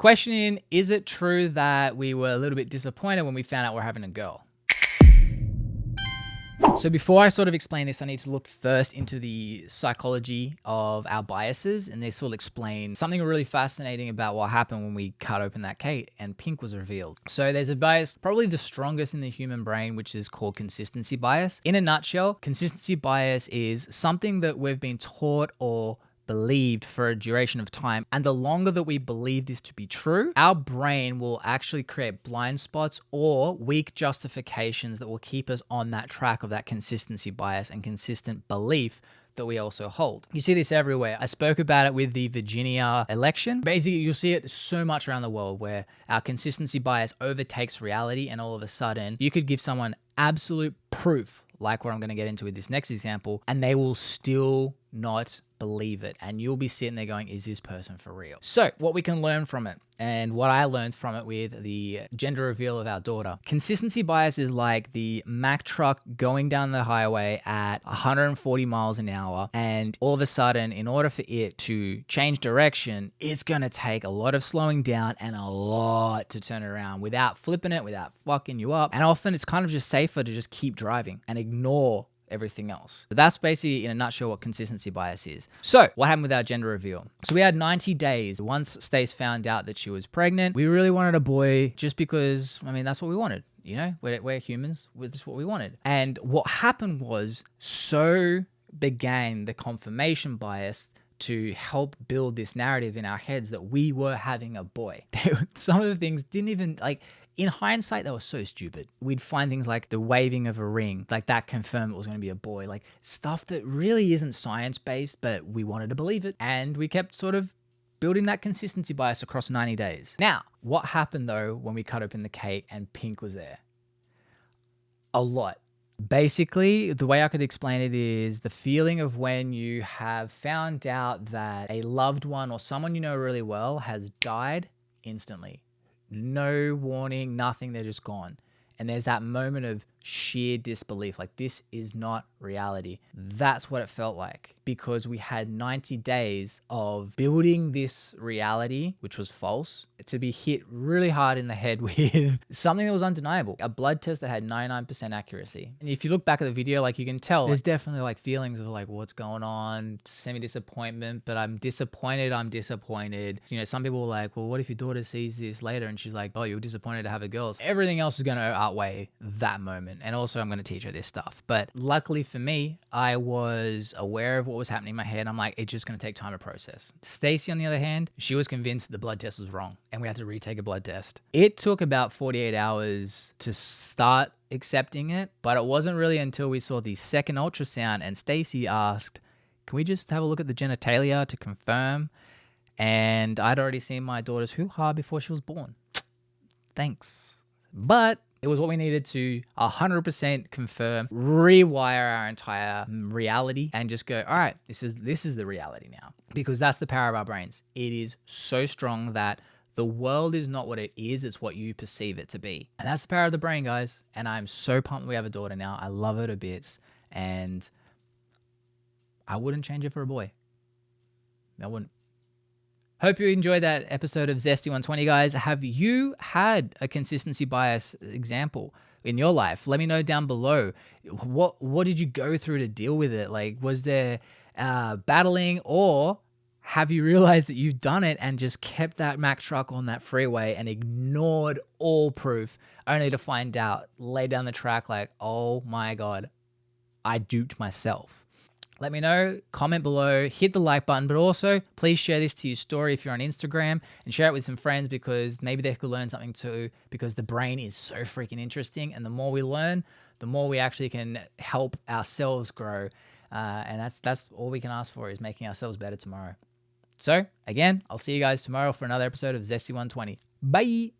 questioning, is it true that we were a little bit disappointed when we found out we're having a girl? So before I sort of explain this, I need to look first into the psychology of our biases, and this will explain something really fascinating about what happened when we cut open that cake and pink was revealed. So there's a bias, probably the strongest in the human brain, which is called consistency bias. In a nutshell, consistency bias is something that we've been taught or believed for a duration of time, and the longer that we believe this to be true, our brain will actually create blind spots or weak justifications that will keep us on that track of that consistency bias and consistent belief that we also hold. You see this everywhere. I spoke about it with the Virginia election. Basically, you'll see it so much around the world where our consistency bias overtakes reality, and all of a sudden you could give someone absolute proof, like what I'm going to get into with this next example, and they will still not believe it. And you'll be sitting there going, is this person for real? So what we can learn from it, and what I learned from it with the gender reveal of our daughter, consistency bias is like the Mack truck going down the highway at 140 miles an hour. And all of a sudden, in order for it to change direction, it's going to take a lot of slowing down and a lot to turn it around without flipping it, without fucking you up. And often it's kind of just safer to just keep driving and ignore everything else. So that's basically in a nutshell what consistency bias is. So what happened with our gender reveal? So we had 90 days. Once Stace found out that she was pregnant, we really wanted a boy just because, I mean, that's what we wanted. You know, we're humans. That's what we wanted. And what happened was, so began the confirmation bias to help build this narrative in our heads that we were having a boy. Some of the things didn't even, like, in hindsight, they were so stupid. We'd find things like the waving of a ring, like that confirmed it was going to be a boy, like stuff that really isn't science-based, but we wanted to believe it. And we kept sort of building that consistency bias across 90 days. Now, what happened though when we cut open the cake and pink was there? A lot. Basically, the way I could explain it is the feeling of when you have found out that a loved one or someone you know really well has died instantly. No warning, nothing, they're just gone. And there's that moment of sheer disbelief, like this is not reality. That's what it felt like, because we had 90 days of building this reality, which was false, to be hit really hard in the head with something that was undeniable. A blood test that had 99% accuracy. And if you look back at the video, like you can tell, there's definitely like feelings of like, what's going on? Semi-disappointment, but I'm disappointed. You know, some people were like, well, what if your daughter sees this later and she's like, oh, you're disappointed to have a girl? So everything else is going to outweigh that moment. And also I'm going to teach her this stuff. But luckily for me, I was aware of what was happening in my head. I'm like, it's just going to take time to process. Stacey, on the other hand, she was convinced that the blood test was wrong and we had to retake a blood test. It took about 48 hours to start accepting it, but it wasn't really until we saw the second ultrasound and Stacey asked, can we just have a look at the genitalia to confirm? And I'd already seen my daughter's hoo-ha before she was born. Thanks. But it was what we needed to 100% confirm, rewire our entire reality and just go, all right, this is the reality now. Because that's the power of our brains. It is so strong that the world is not what it is, it's what you perceive it to be. And that's the power of the brain, guys. And I'm so pumped we have a daughter now. I love her to bits. And I wouldn't change it for a boy. I wouldn't. Hope you enjoyed that episode of Zesty 120, guys. Have you had a consistency bias example in your life? Let me know down below. What did you go through to deal with it? Like, was there battling, or have you realized that you've done it and just kept that Mack truck on that freeway and ignored all proof, only to find out lay down the track like, oh my God, I duped myself? Let me know, comment below, hit the like button, but also please share this to your story if you're on Instagram and share it with some friends, because maybe they could learn something too, because the brain is so freaking interesting. And the more we learn, the more we actually can help ourselves grow. And that's all we can ask for, is making ourselves better tomorrow. So again, I'll see you guys tomorrow for another episode of Zesty 120. Bye.